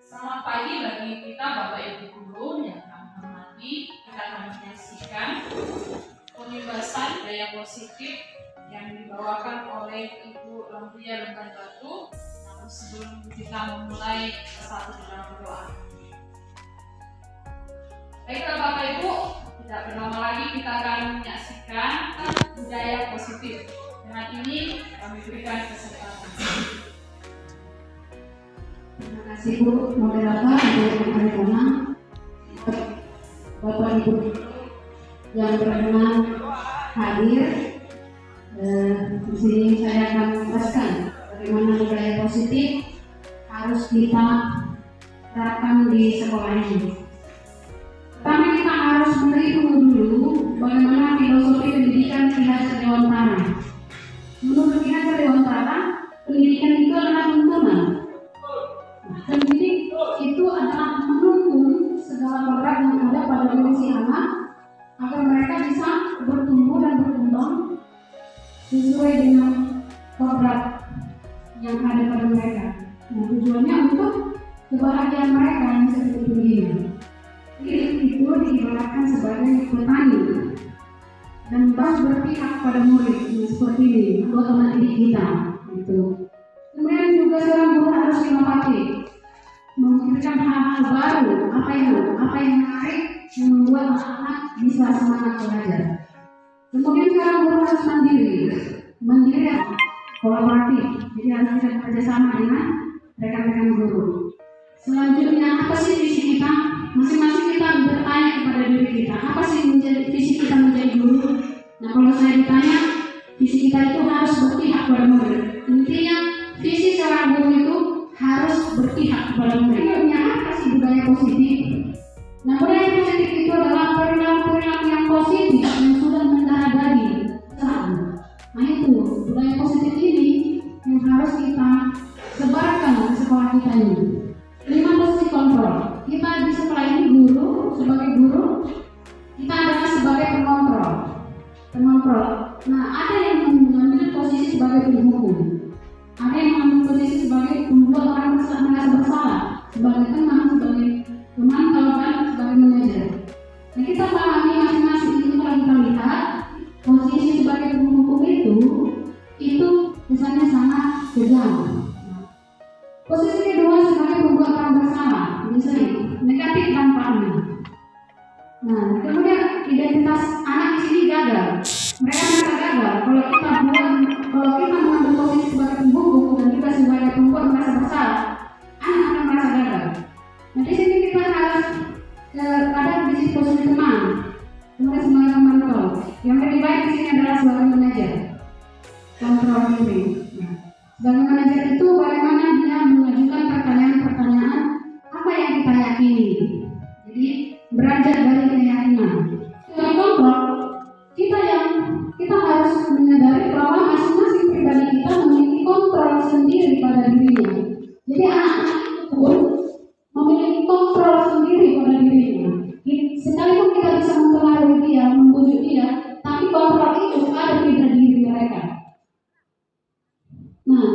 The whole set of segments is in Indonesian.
Selamat pagi bagi kita Bapak Ibu Guru yang kami hormati. Kita akan menyaksikan pembebasan daya positif yang dibawakan oleh Ibu Lampia Lemban Batu. Namun sebelum kita memulai satu dalam berdoa. Baiklah Bapak Ibu, tidak berlama lagi kita akan menyaksikan budaya positif. Dengan ini kami berikan kesempatan. Terima kasih Bu Moderator untuk Paripurna, Bapak Ibu yang berkenan hadir. Di sini saya akan menjelaskan bagaimana budaya positif harus kita terapkan di sekolah ini. Pertama kita harus menghitung dulu bagaimana filosofi pendidikan Ki Hajar Dewantara. Menurut Ki Hajar Dewantara, pendidikan itu adalah tuntunan. Pendidik itu adalah menuntun segala kodrat yang ada pada diri si anak agar mereka bisa bertumbuh dan berkembang sesuai dengan kodrat yang ada pada mereka. Nah, tujuannya untuk kebahagiaan mereka yang seperti ini. Itu diibaratkan sebagai petani dan harus berpihak pada murid seperti ini, buat teman didik kita. Gitu. Kemudian juga seorang guru harus inovatif, memikirkan hal-hal baru, apa yang menarik yang membuat anak-anak bisa semangat belajar. Kemudian seorang guru harus mandiri dan kolaboratif, jadi harus bisa bekerja sama dengan rekan-rekan guru. Selanjutnya, apa sih visi kita? Masing-masing kita bertanya kepada diri kita, apa sih visi kita menjadi guru? Nah, kalau saya ditanya, visi kita itu harus berpihak pada murid. Intinya, visi seorang guru itu harus berpihak kepada murid. Apa sih budaya positif? Nah, budaya positif itu adalah perilaku yang positif yang sudah mendarah daging. Nah, itu budaya positif ini yang harus kita sebarkan di sekolah kita ini. 5 posisi kontrol. Kita di sekolah ini sebagai guru, kita adalah sebagai pengontrol. Nah, ada yang mengambil posisi sebagai penghukum. Ada yang mengambil posisi sebagai pembuat orang merasa bersalah, sebagai teman, sebagai pemantau, dan sebagai manajer. Nah, kita pahami masing-masing itu. Kalau kita lihat posisi sebagai penghukum itu misalnya sangat kejam. Posisi kedua sebagai pembuat orang bersalah, misalnya negatif dampaknya. Nah, kemudian identitas anak di sini gagal. Mereka merasa gagal. Kalau kita mengambil posisi sebagai pembuku dan kita sebagai pembuat merasa bersalah, anak akan merasa gagal. Nah, di sini kita harus ada di sini posisi teman, kemudian sebagai pemantau. Yang lebih baik di sini adalah sebagai manajer, kontrol diri. Nah, sebagai manajer itu bagaimana dia mengajukan pertanyaan-pertanyaan apa yang kita yakini. Jadi beranjak dari keyakinan. Sebagai kontrol, kita harus menyadari bahwa masing-masing pribadi kita memiliki kontrol sendiri pada dirinya. Jadi anak-anak itu pun memiliki kontrol sendiri pada dirinya. Sekalipun kita bisa mempengaruhi dia, membujuk dia, tapi kontrol itu ada pada diri mereka. Nah,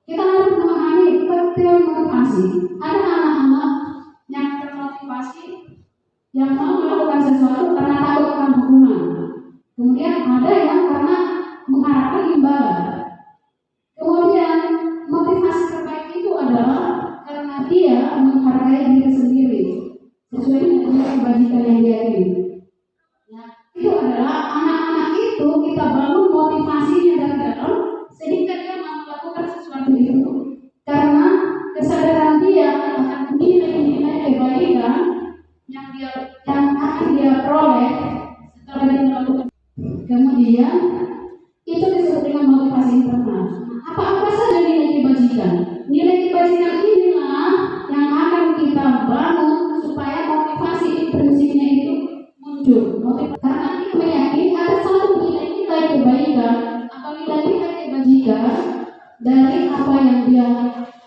kita harus memahami teori motivasi. Ada anak-anak yang termotivasi yang mau melakukan sesuatu karena takut akan hukuman. Kemudian ada yang karena mengharapkan imbalan. Kemudian motivasi terbaik itu adalah karena dia menghargai diri sendiri sesuai dengan kebajikan yang dia pilih. Ya, itu adalah anak-anak itu kita bangun motivasinya dari dalam sehingga dia mau melakukan sesuatu itu karena kesadaran dia akan nilai-nilai kebaikan yang akan dia peroleh setelah dia melakukan. Kemudian itu disebut dengan motivasi internal. Apa saja nilai kebajikan? Nilai kebajikan inilah yang akan kita bangun supaya motivasi intrinsipnya itu muncul. Karena kita meyakini ada satu nilai kebaikan atau nilai kebajikan dari apa yang dia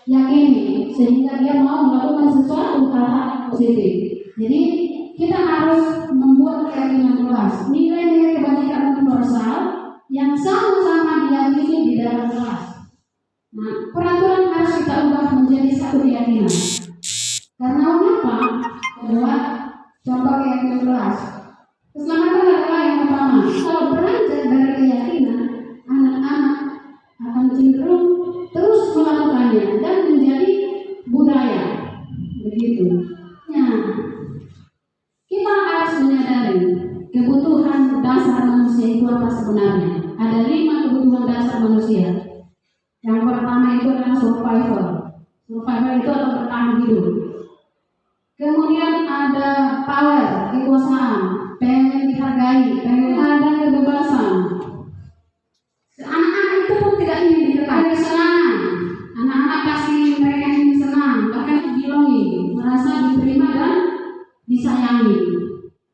yakini sehingga dia mau melakukan sesuatu hal-hal yang positif. Jadi kita harus membuat keyakinan kelas, nilai-nilai kebajikan universal yang sama-sama diyakini di dalam kelas. Nah, peraturan harus kita ubah menjadi satu keyakinan. kebutuhannya dan menjadi budaya. Begitu. Nah, kita harus menyadari kebutuhan dasar manusia itu apa sebenarnya. Ada 5 kebutuhan dasar manusia. Yang pertama itu adalah survival. Survival itu adalah bertahan hidup. Kemudian ada power, kekuasaan, pengen dihargai, pengen ada kebebasan. Anak-anak itu pun tidak ingin ditekan, kesenangan. Anak-anak pasti mereka ingin senang, bahkan belonging, merasa diterima dan disayangi.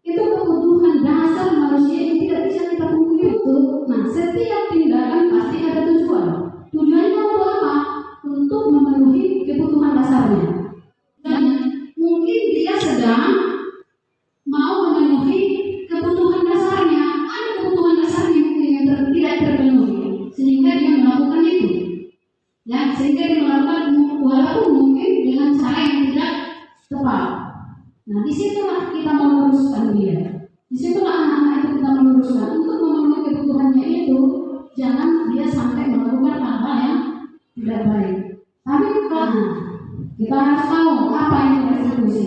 Itu kebutuhan dasar manusia yang tidak bisa kita pungkiri itu. Nah, setiap tindakan pasti ada tujuan. Tujuannya untuk apa? Untuk memenuhi kebutuhan dasarnya. Dan mungkin dia sedang mau memenuhi kebutuhan dasarnya. Ada kebutuhan dasarnya mungkin yang tidak terpenuhi, sehingga dia melakukan itu. Ya, sehingga dia melakukan walaupun mungkin dengan cara yang tidak tepat. Nah, disitulah kita meluruskan dia. Disitulah anak-anak itu kita meluruskan untuk memenuhi kebutuhannya itu. Jangan dia sampai melakukan hal-hal yang tidak baik. Tapi kita harus tahu apa itu restitusi.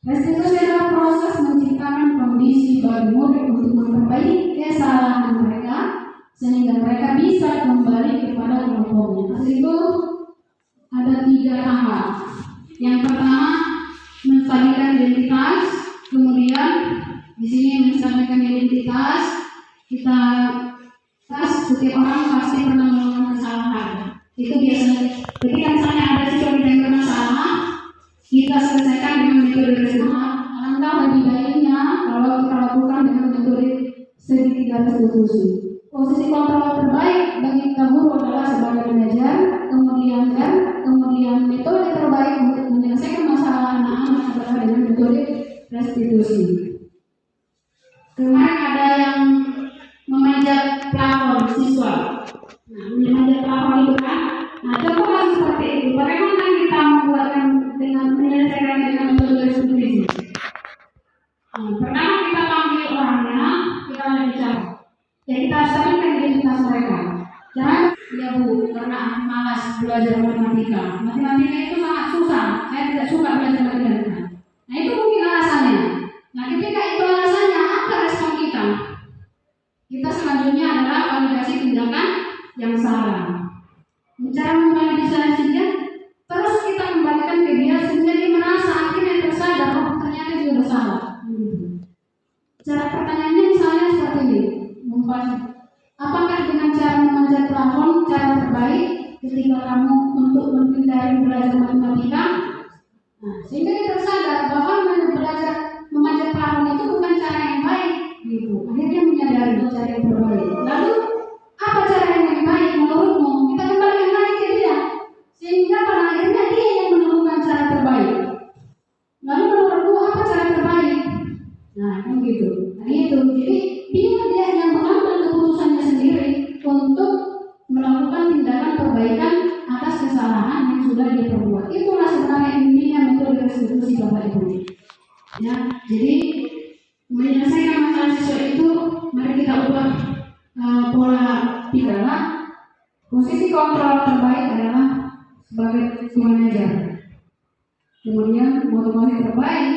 Restitusi adalah proses menciptakan kondisi bagi murid untuk memperbaiki kesalahan mereka sehingga mereka bisa kembali kepada kelompoknya. Itu ada 3 tahap. Yang pertama menstabilkan identitas, kemudian di sini menstabilkan identitas kita setiap orang pasti pernah melakukan kesalahan. Itu biasanya ketika misalnya ada sesuatu yang bermasalah, kita selesaikan dengan metode restitusi. Alangkah lebih baiknya kalau kita lakukan dengan metode segitiga restitusi. Posisi kontrol terbaik bagi kita guru adalah sebagai pengajar, kemudian metode terbaik untuk menyelesaikan masalah anak-anak adalah dengan metode restitusi. Kemarin ada yang memanjat plafon siswa. Nah, memanjat plafon itu kan. Nah, coba seperti itu. Bagaimana kita membuatkan dengan menyelesaikan dengan metode restitusi? Nah, pertama kita panggil orangnya, kita bicara. Ya, kita stabilkan identitas mereka. Jangan, ya Bu, karena malas belajar matematika. Matematika itu sangat susah. Saya tidak suka belajar matematika. Nah, itu mungkin alasannya. Nah, ketika itu alasannya, apa respon kita? Kita selanjutnya adalah validasi tindakan yang salah. Cara memvalidasi dia, terus kita kembalikan ke dia sehingga dia merasa akhirnya tersadar, oh ternyata dia bersalah. Cara pertanyaannya misalnya seperti ini. Apakah dengan cara memanjat plafon cara terbaik ketika kamu untuk menghindari belajar matematika? Nah, sehingga dia tersadar bahwa belajar memanjat plafon itu bukan cara yang baik, gitu. Akhirnya menyadari cara yang terbaik. Lalu apa cara yang lebih baik menurutmu? Kita kembalikan lagi ke dia, sehingga pada akhirnya dia yang menemukan cara terbaik. Lalu menurutmu apa cara terbaik? Nah, kan gitu. Nah itu, jadi dia yang mengambil keputusannya sendiri untuk melakukan tindakan perbaikan atas kesalahan yang sudah dia perbuat. Itulah sebenarnya intinya metode restitusi Bapak Ibu. Ya, jadi menyelesaikan masalah siswa itu, mari kita ubah pola pikir. Posisi kontrol terbaik adalah sebagai pengajar. Kemudian motivasi terbaik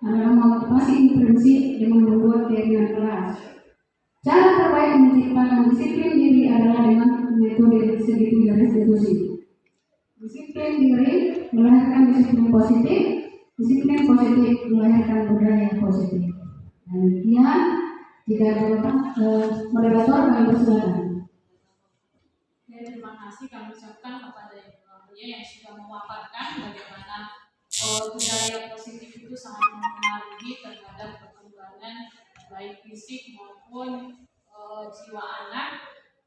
adalah motivasi intrinsik dengan membuat jaringan kelas. Cara terbaik menciptakan disiplin diri adalah dengan metode segitiga restitusi. Disiplin diri melahirkan disiplin positif melahirkan budaya yang positif. Dan demikian, jika ada moderator kami persilakan. Terima kasih kami ucapkan kepada Ibu yang sudah memaparkan bagaimana budaya positif itu sangat mempengaruhi terhadap perkembangan baik fisik maupun jiwa anak.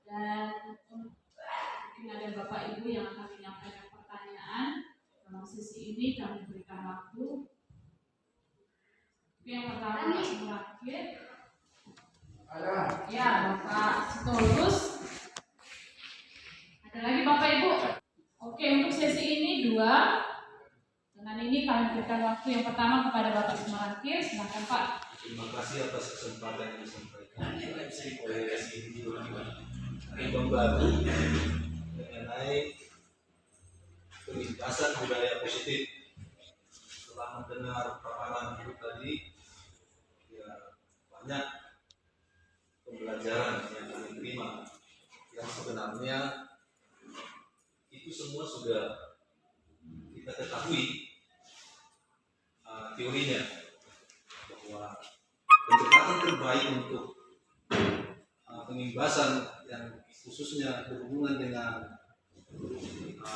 Dan mungkin ada Bapak Ibu yang akan menyampaikan pertanyaan. Dalam sesi ini kami berikan waktu. Yang pertama Pak Sumarakir. Ya, Bapak Sitolus. Ada lagi Bapak Ibu? Oke, untuk sesi ini 2. Dengan ini kami berikan waktu yang pertama kepada Bapak Sumarakir. Silakan Pak. Terima kasih atas kesempatan yang disampaikan oleh SID Imam Baru mengenai penindasan budaya positif. Setelah mendengar paparan Ibu tadi, ya banyak pembelajaran yang kami terima, yang sebenarnya itu semua sudah kita ketahui teorinya, bahwa pendekatan terbaik untuk pengimbasan yang khususnya berhubungan dengan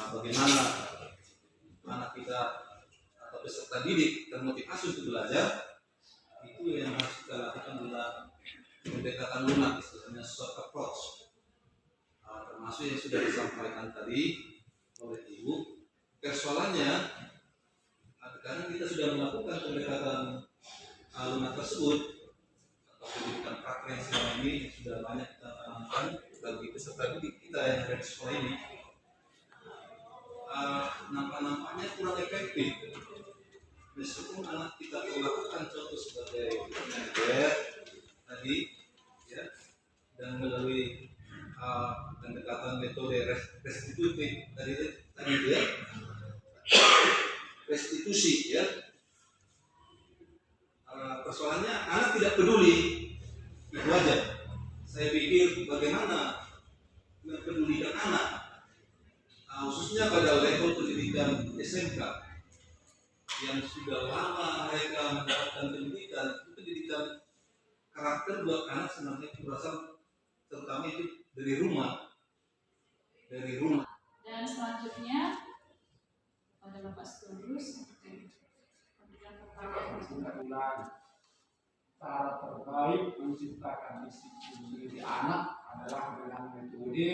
bagaimana anak kita atau peserta didik termotivasi untuk belajar, itu yang harus kita lakukan adalah pendekatan lunak, istilahnya soft approach, termasuk yang sudah disampaikan tadi oleh Ibu. Persoalannya, sekarang kita sudah melakukan pendekatan lunak tersebut atau pendidikan praktek yang selama ini sudah banyak kita tanamkan bagi peserta didik kita yang ada di sekolah ini. Nampaknya kurang efektif. Meskipun anak kita melakukan contoh sebagai manajer tadi, ya, dan melalui pendekatan metode restitusi tadi ya, restitusi ya. Persoalannya anak tidak peduli, itu aja. Saya pikir bagaimana mempedulikan anak, khususnya pada level pendidikan SMK yang sudah lama mereka mendapatkan pendidikan. Itu pendidikan karakter buat anak sebenarnya itu berasal terutama itu dari rumah. Dan selanjutnya pada Bapak Stulus cara terbaik menciptakan disiplin diri anak adalah dengan metode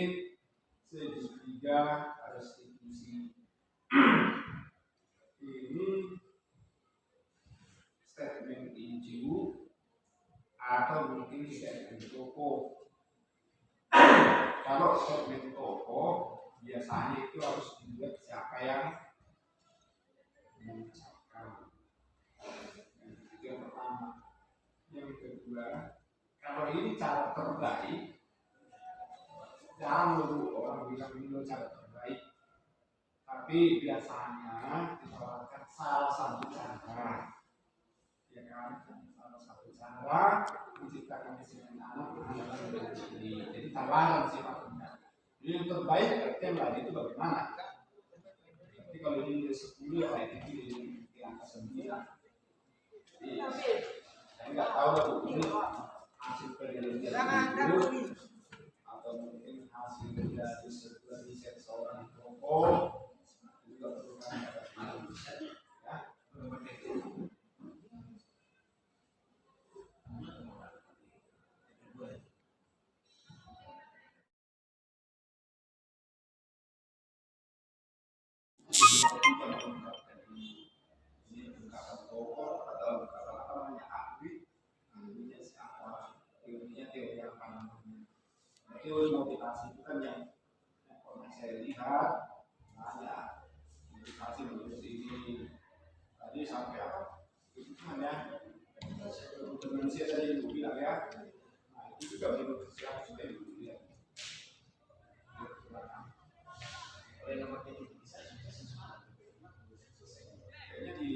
segitiga restitusi. Ini statement Ibu atau mungkin statement Toko. Kalau statement Toko biasanya itu harus dibuat siapa yang mengucapkan. Itu yang pertama. Yang kedua, kalau ini cara terbaik, jangan dulu orang bilang ini cara terbaik, tapi biasanya ditawarkan salah satu cara, ya kan? Salah satu cara menciptakan disiplin anak adalah dengan ini. Jadi tawaran sifatnya. Ini yang terbaik, berarti yang lain itu bagaimana? Tapi kalau ini 10 ya baik itu di angka 9. Saya nggak tahu lah ini hasil penelitian itu atau mungkin hasil dari sebuah riset seorang tokoh juga perlu kami katakan ya. Ini ungkapan tokoh atau ungkapan apa namanya ahli, ahlinya siapa, teorinya teori apa namanya. Teori motivasi itu kan yang pernah saya lihat ada motivasi menurut ini tadi sampai apa itu kan ya manusia tadi Ibu bilang ya. Nah itu juga menurut saya sudah Ibu bilang. Oleh nama itu bisa kayaknya di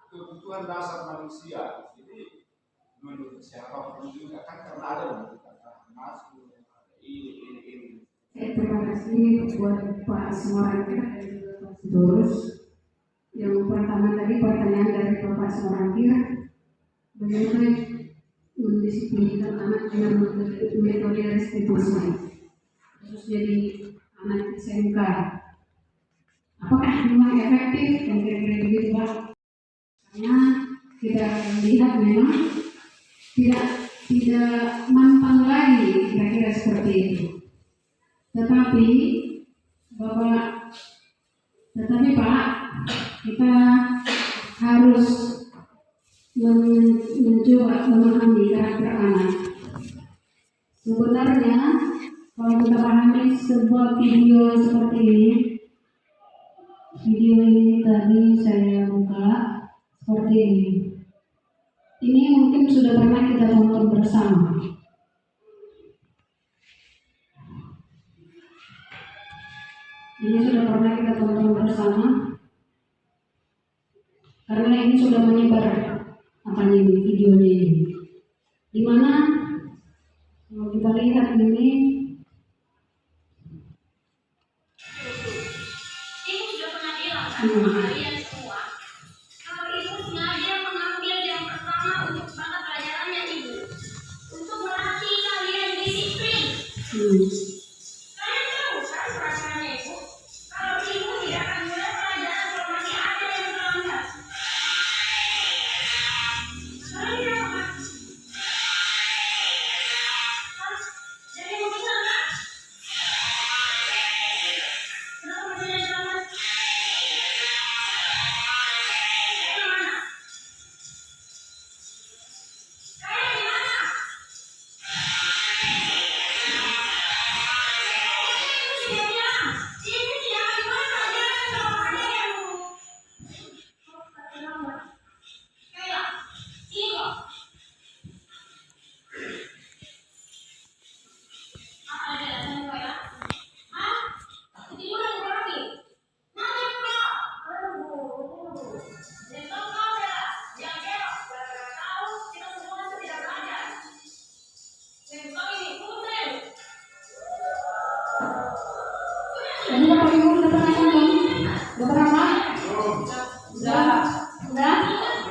kebutuhan dasar manusia. Jadi menurut siapapun juga kan karena ada masuk ini. Terima kasih buat Pak Semorangkir dan juga Pak Sidorus. Yang pertama tadi pertanyaan dari Bapak Semorangkir, bagaimana mendisiplinkan anak dengan metode restitusi, khususnya di anak SMK. Apakah memang efektif? Dan kira-kira begitu Pak? Karena kita lihat memang tidak mampang lagi kira-kira seperti itu. Tetapi Pak, kita harus mencoba memahami karakter anak. Sebenarnya kalau kita pahami sebuah video seperti ini, video ini tadi saya buka seperti ini. Ini mungkin sudah pernah kita tonton bersama. Ini sudah pernah kita tonton bersama. Karena ini sudah menyebar apanya ini, videonya ini. Dimana kalau kita lihat ini, Ibu sudah pernah bilang kan sama kalian semua, kalau ibu sengaja mengambil yang pertama untuk mata pelajarannya ibu, untuk melatih kalian disiplin. Kalian tahu kan perasaannya ibu? Kalau ibu tidak akan mulai pelajaran kalau masih ada yang melanggar. Kalian tidak apa? Jadi ibu bisa kan? Kenapa masih ada selamat? Kemana? Kalian di mana? Ibu sudah bilang, ibu tidak akan mulai pelajaran kalau ada yang melanggar. Kayak, tiga. Apa ada alasan kayak? Hah? Ketiduran kau lagi? Mana kau? Aduh. Besok kau belas. Yang belok. Gara-gara kau, kita semua tidak belajar. Besok ini kumpul. jadi Bapak Ibu sudah pernah tonton? Sudah pernah Pak? Sudah. Sudah?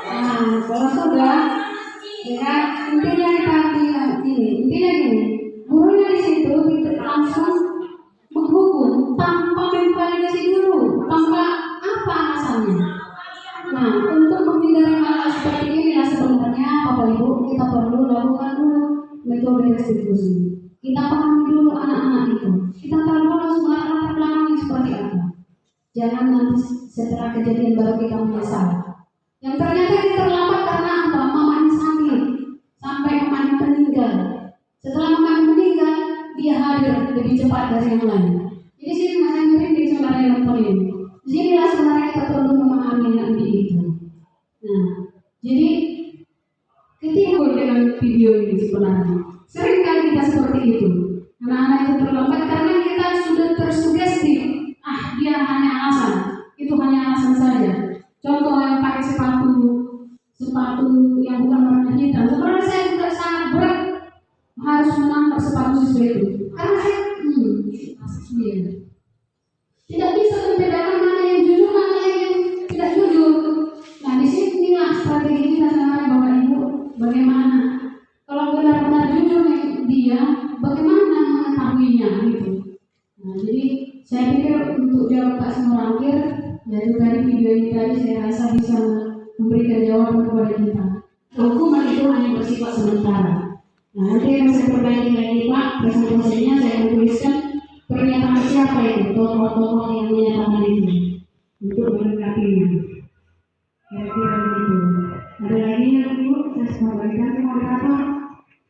Nah, kalau sudah, ya intinya intinya gini, gurunya di situ tidak langsung menghukum tanpa memvalidasi dulu, tanpa apa alasannya. Nah, untuk menghindari hal seperti ini ya sebenarnya Bapak Ibu kita perlu lakukan dulu metode restitusi. Kita pahami dulu anak-anak itu. Kita tahu dulu semua latar belakangnya seperti apa. Jangan nanti setelah kejadian baru kita menyesal. Yang ternyata kita terlambat karena apa? Mamanya sakit sampai mamanya meninggal. Setelah mamanya meninggal, dia hadir lebih cepat dari yang lain. Jadi sini Mas Hendrik di sebenarnya nonton ini. Disinilah sebenarnya kita perlu memahami nanti itu. Nah, jadi ketimbul dengan video ini sebenarnya. Sering kali kita seperti itu. Anak-anak itu terlambat karena kita sudah tersugesti. Ah, dia hanya alasan. Itu hanya alasan saja. Contoh yang pakai sepatu yang bukan warna hitam. Sebenarnya saya juga sangat berat harus menangkap sepatu siswa itu. Karena saya, iya. Tidak bisa membedakan mana yang jujur, mana yang tidak jujur. Nah, di sinilah strategi kita sama Bapak Ibu. Bagaimana kalau benar-benar jujur dia, bagaimana mengetahuinya gitu. Nah, jadi saya pikir untuk jawab Pak Simorangkir, yaitu dari video ini tadi saya rasa bisa memberikan jawaban kepada kita. Hukuman itu hanya bersifat sementara. Nah, nanti yang saya perbaiki lagi Pak, presentasinya saya tuliskan pernyataan siapa itu, tokoh-tokoh yang menyatakan itu untuk melengkapinya. Kira-kira begitu. Ada lagi yang Ibu saya sampaikan ke moderator?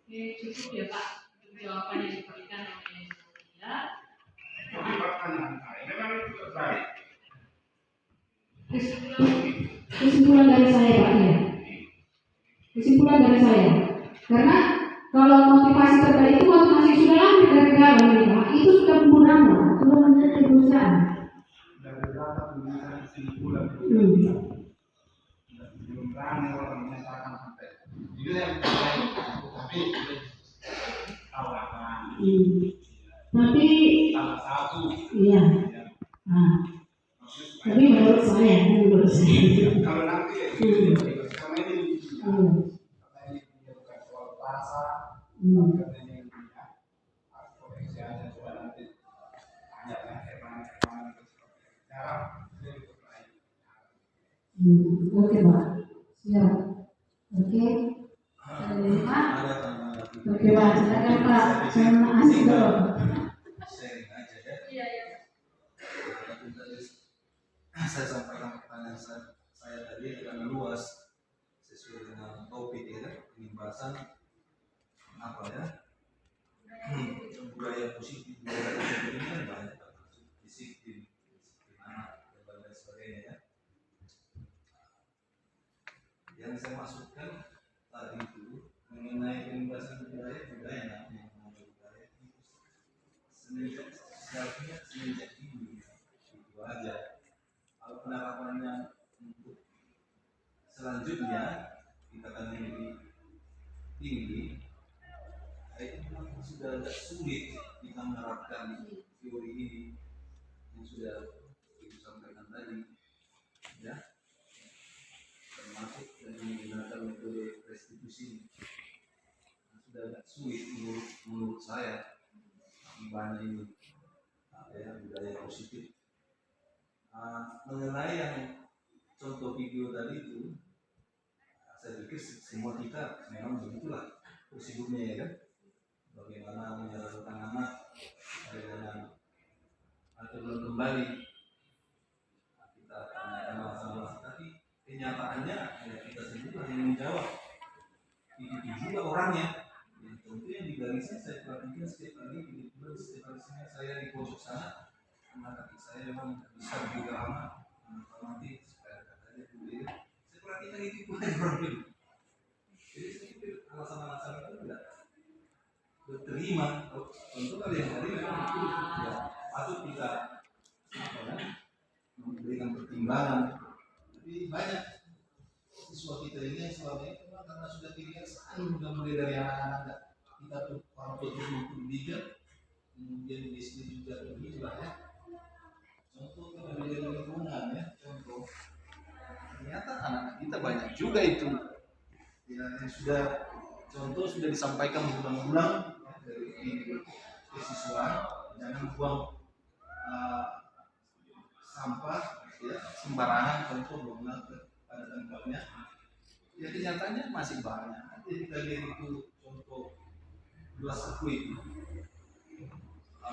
Oke, cukup ya Pak untuk jawaban yang diberikan oleh Buya. Tapi pertanyaan saya memang itu terbaik. Kesimpulan dari saya Pak ya. Kesimpulan dari saya. Karena kalau motivasi terbaik itu motivasi sudah lahir dari dalam ya Pak, itu sudah penggunaan, sudah menjadi perusahaan. Dari data pemberitaan kesimpulan belum berani orang menyatakan sampai itu yang terbaik. Tapi tawaran. Tapi Salah satu. iya. Nah, tapi menurut saya. Kalau nanti sama ini katanya dia bukan soal bahasa, katanya yang punya koneksi aja coba nanti tanya kemana cara jadi terbaik. Oke Pak. Siap. Oke. Pak. Oke Pak. Silakan Pak. Saya asik dulu. Sharing aja ya. Iya, iya. Tapi tadi saya sampaikan pertanyaan saya tadi agak luas sesuai dengan topik ya, pembahasan apa ya, budaya positif ini kan banyak termasuk disiplin anak dan sebagainya ya. Yang saya maksudkan tinggi, itu memang sudah agak sulit kita menerapkan teori ini yang sudah Ibu sampaikan tadi, ya, termasuk dengan menggunakan metode restitusi. Sudah agak sulit menurut saya gimana ini budaya positif. Mengenai yang contoh video tadi itu, saya pikir semua kita memang begitulah prosedurnya, ya kan, bagaimana menyalurkan anak dengan atau belum kembali kita tanyakan masalah, tapi kenyataannya ya kita sendiri yang menjawab. Itu juga orangnya. Tentu yang di garisnya saya perhatikan setiap kali, setiap kali saya di pojok sana, anak kaki saya memang bisa juga amat nanti supaya katanya dulu ya. Saya perhatikan itu pun orang itu. Jadi saya pikir alasan-alasan itu tidak berterima. Tentu kali yang tadi memang itu ya patut kita memberikan pertimbangan. Tapi banyak siswa kita ini selama ini karena sudah terbiasa, sudah mulai dari anak-anak kita tuh orang tua terus pendidikan, kemudian di sini juga begitu lah ya. Contoh kita belajar lingkungan ya, contoh ternyata anak kita banyak juga itu ya, yang sudah contoh sudah disampaikan berulang-ulang ya, dari siswa jangan buang sampah ya sembarangan, contoh buang pada tempatnya. Ya kenyataannya masih banyak. Jadi kita lihat itu contoh gelas liquid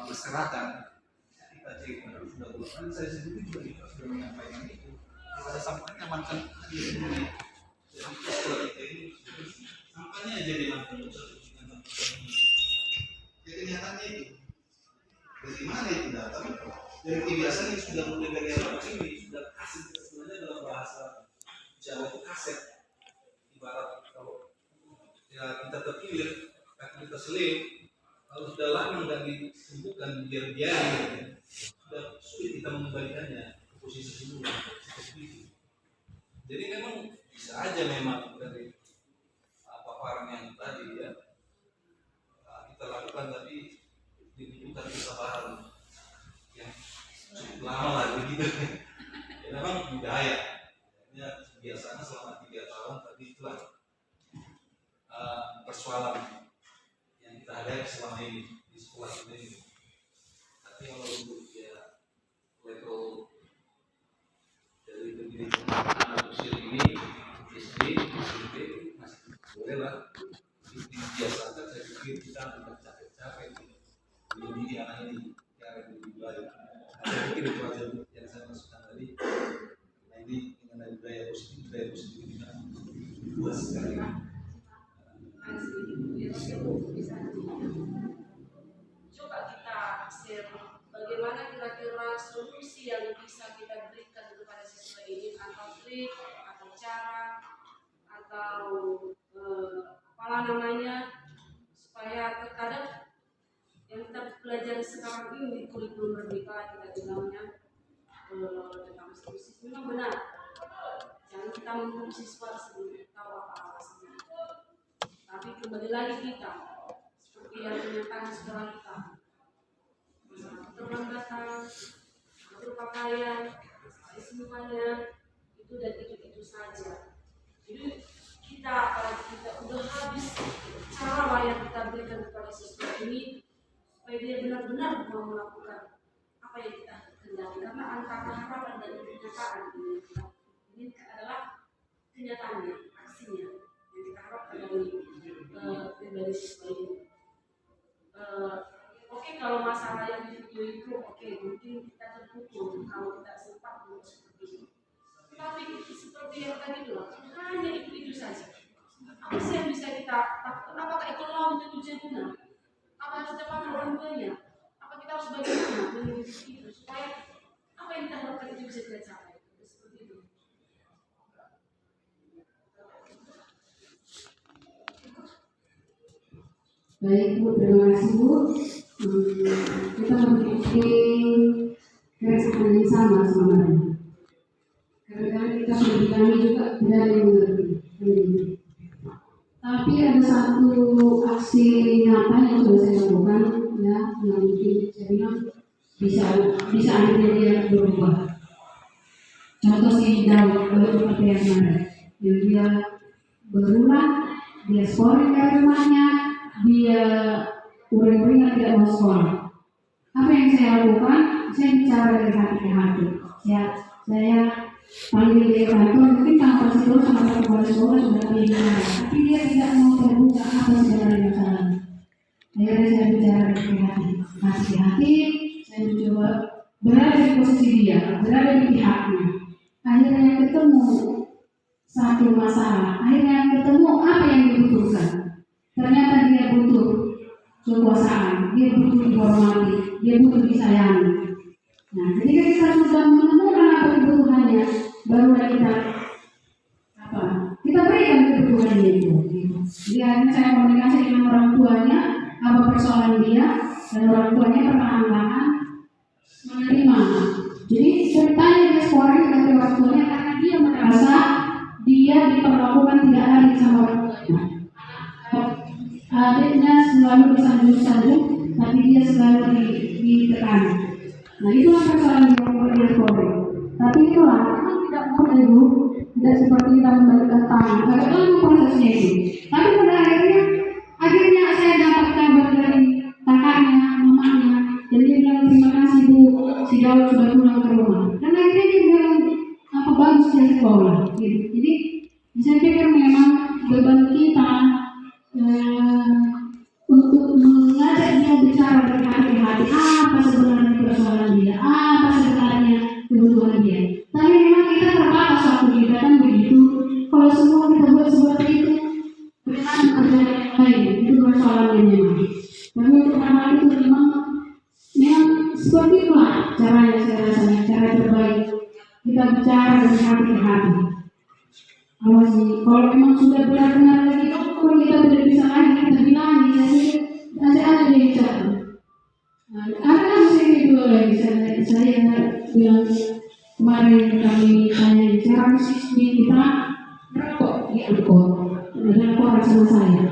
berserakan. Kita cek sudah bulan. Saya sendiri juga sudah menyampaikan itu. Ada sampahnya amankan di sini. Jadi setelah kita ini sampahnya aja dimankan. Ya kenyataannya itu. Dari mana itu datang? Dari kebiasaan yang sudah mulai dari awal ini sudah kasih sebenarnya dalam bahasa Jawa itu kaset. Ibarat kalau ya kita terkilir, kaki kita selip, kalau sudah lama nggak disembuhkan biar-biar, sudah sulit kita mengembalikannya ke posisi semula seperti itu. Jadi memang bisa aja memang dari paparan yang tadi ya kita lakukan, tapi dibutuhkan kesabaran yang cukup lama lah begitu. Ya, memang budaya. Biasanya selama 3 tahun tadi itulah persoalan yang kita hadapi selama ini di sekolah ini. Tapi kalau untuk ya level dari pendidikan anak usia ini SD, SMP masih boleh lah. Biasakan saya pikir kita tidak capek-capek mendidik anak ini yang lebih baik. Saya pikir itu aja yang saya maksudkan tadi. Nah ini mengenai budaya positif kita luas sekali. Coba kita share bagaimana kira-kira solusi yang bisa kita berikan kepada siswa ini, atau trik, atau cara, atau apa namanya, supaya terkadang yang kita pelajari sekarang ini di kurikulum merdeka kita bilangnya tentang solusi memang benar. Jangan kita menghukum siswa sebelum tahu apa alasannya. Tapi kembali lagi kita seperti yang dinyatakan sekolah kita, keterlambatan, berpakaian, semuanya itu dan itu saja. Jadi kita udah habis cara yang kita berikan kepada siswa ini supaya dia benar-benar mau melakukan apa yang kita kendaki, karena antara harapan dan kenyataan ini adalah kenyataannya, aksinya yang kita harapkan dari siswa ini. Oke, kalau masalah yang di video itu oke, mungkin kita terpukul kalau tidak sempat seperti itu. Tapi seperti yang tadi itu hanya itu saja. Apa sih yang bisa kita lakukan? Apakah ekonomi itu tujuannya? Apa harus dapat orang tuanya? Apa kita harus bagaimana mendidik itu supaya apa yang kita harapkan itu bisa kita capai? Seperti itu. Baik Bu, terima kasih Bu. Kita memiliki keresahan yang sama sebenarnya. Kadang-kadang kita pendidikannya juga tidak ada yang mengerti. Tapi ada satu aksi nyata yang sudah saya lakukan, ya, yang mungkin saya bilang bisa akhirnya dia berubah. Contoh si Daud seperti yang kemarin, dia berulang, dia scoring dari rumahnya, dia uring-uringan tidak mau sekolah. Apa yang saya lakukan? Saya bicara dari hati ke hati. Saya panggil dia kantor, mungkin kantor itu sama kepala sekolah sudah bicara, tapi dia tidak mau terbuka apa sebenarnya masalah. Akhirnya saya bicara dari hati, saya mencoba berada di posisi dia, berada di pihaknya. Akhirnya ketemu satu masalah, akhirnya ketemu apa yang dibutuhkan. Ternyata dia butuh kekuasaan, dia butuh dihormati, dia butuh disayangi. Nah, ketika kita sudah menemukan apa kebutuhannya, barulah kita berikan kebutuhannya itu. Jadi akhirnya saya komunikasi dengan orang tuanya, apa persoalan dia, dan orang tuanya perlahan-lahan menerima. Jadi ceritanya dia scoring dari orang tuanya karena dia merasa dia diperlakukan tidak adil sama orang tuanya. Adiknya selalu disanjung-sanjung, tapi dia selalu ditekan. Nah, itulah persoalan yang membuat dia scoring. Tapi itulah memang tidak mudah ibu, tidak seperti kita membalikkan tangan. Agak lama prosesnya itu. Tapi pada akhirnya saya dapat kabar dari kakaknya, mamanya, dan dia bilang terima kasih bu, si Daud sudah pulang ke rumah. Dan akhirnya dia bilang apa bagus dia sekolah. Gitu. Jadi saya pikir memang beban kita untuk mengajak dia bicara dari hati ke hati apa sebenarnya persoalan dia, apa sebenarnya kebutuhan dia. Tapi memang kita terbatas waktu kita kan begitu. Kalau semua kita buat seperti itu, bagaimana kerjaan yang lain? Itu persoalannya memang. Tapi untuk hal itu memang seperti itulah caranya saya rasanya, cara terbaik kita bicara dari hati ke hati. Kalau memang sudah benar-benar lagi, kalau kita tidak bisa lagi, kita bilang jadi aja dia bicara. Ada kasus ini dulu lagi, saya bilang kemarin kami tanya bicara siswi kita merokok di angkot, ada orang sama saya.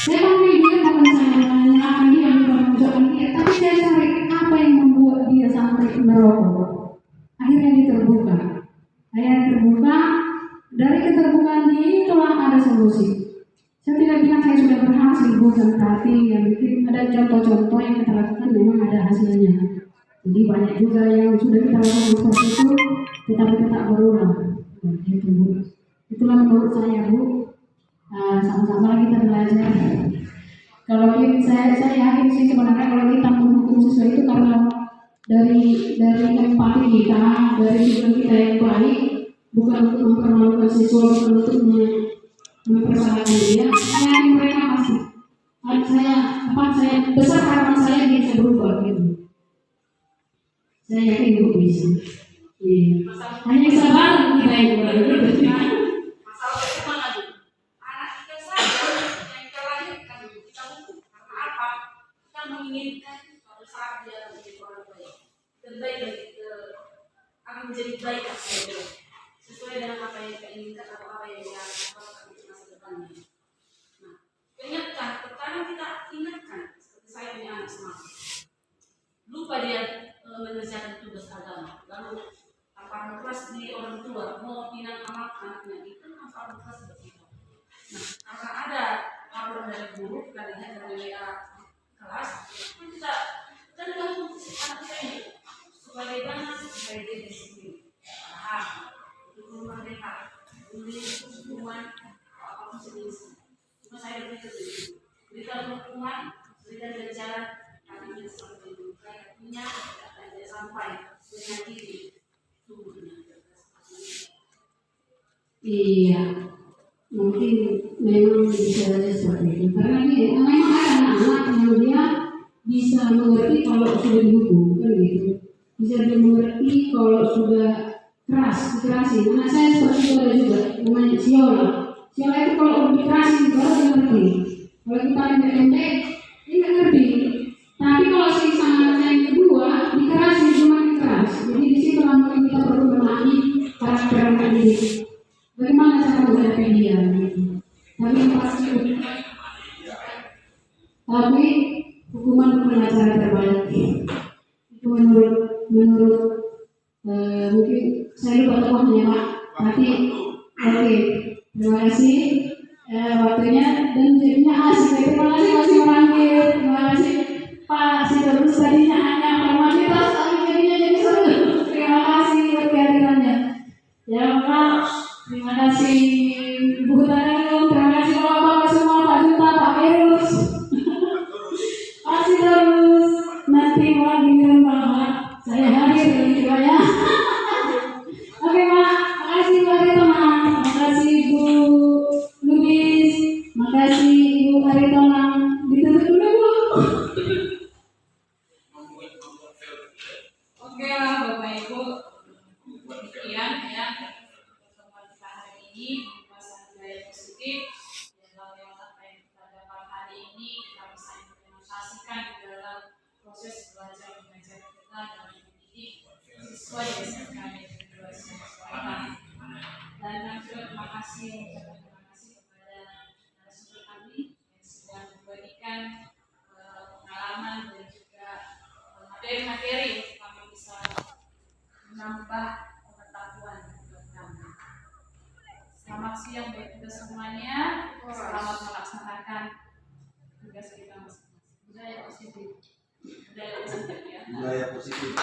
Saya panggil dia bukan saya menyalahkan dia, bukan mengucapkan dia, tapi saya cari apa yang membuat dia sampai merokok. Akhirnya dia terbuka. Dari keterbukaan dia itulah ada solusi. Saya tidak bilang saya sudah berhasil, bukan, tapi yang mungkin ada contoh-contoh yang kita lakukan memang ada hasilnya. Jadi banyak juga yang sudah kita lakukan seperti itu, tetapi tetap berulang. Nah, itu bu. Itulah menurut saya bu. Sama-sama kita belajar. Kalau saya yakin sih sebenarnya kalau kita menghukum sesuatu itu karena dari empati kita, dari tujuan kita yang baik, bukan untuk mempermalukan siswa, bukan untuk mempersalahkan dia. Saya yakin mereka pasti. Saya besar harapan saya bisa berubah gitu. Saya yakin itu bisa. Iya. Hanya sabar kita yang berubah. Masalah bagaimana bu? Anak kita saja yang kita lahirkan kita hukum. Karena apa? Kita menginginkan pada saat dia menjadi orang baik, terbaik akan menjadi baik sesuai dengan apa yang kita inginkan atau apa yang dia harapkan di masa depannya. Nah, ingatkan, pertama kita ingatkan seperti saya punya anak semakin lupa dia mengerjakan tugas agama, lalu tamparan keras di orang tua mau pinang amat anaknya itu tamparan keras seperti itu. Nah, karena ada laporan dari guru kalian dari WA kelas, kita langsung anak kita ini bagaimana supaya dia disiplin. Rumah mereka, hukuman, apapun sejenis. Cuma saya berpikir begitu. Berikan hukuman, berikan jalan, kami bisa sampai punya dan tidak sampai menyakiti tubuhnya. Iya, mungkin memang bisa seperti itu. Karena ini memang ada anak-anak yang dia bisa mengerti kalau sudah dihukum, kan gitu. Bisa dimengerti kalau sudah dikerasin. Anak saya seperti itu ada juga, namanya Siola. Siola itu kalau dikerasin baru dia ngerti. Kalau kita pendek, dia nggak ngerti. Tapi kalau si sama yang kedua dikerasin cuma keras. Jadi di situ mungkin kita perlu memahami karakter anak ini. Bagaimana cara menghadapi dia? Tapi yang pasti Tapi hukuman acara terbaik itu menurut mungkin saya lupa tokohnya Pak. Tapi oke, terima kasih waktunya dan jadinya asik. Terima kasih masih memanggil. Terima kasih Pak. Si terus tadinya hanya formalitas, tapi jadinya jadi seru. Terima kasih buat kehadirannya. Ya Pak, terima kasih Ibu Tanung, terima kasih Bapak semua, Pak Juta, Pak Erus. Masih terus nanti mau giliran Bapak, saya hadir lebih banyak. Oke Pak, makasih Pak Aritonang, makasih Ibu Lubis, makasih Ibu Aritonang, ditutup dulu Bu. Oke lah Bapak Ibu, demikian ya pertemuan kita hari ini pembahasan budaya positif. Dalam apa yang kita dapat hari ini kita bisa implementasikan di dalam proses belajar mengajar kita dalam mendidik siswa di SMK Negeri 2 Semarang. Dan juga terima kasih kepada narasumber kami yang sudah memberikan pengalaman dan juga materi-materi untuk kami bisa menambah pengetahuan buat kami. Selamat siang bagi kita semuanya. Selamat melaksanakan tugas kita masing-masing. Budaya positif. Budaya positif ya. Budaya positif.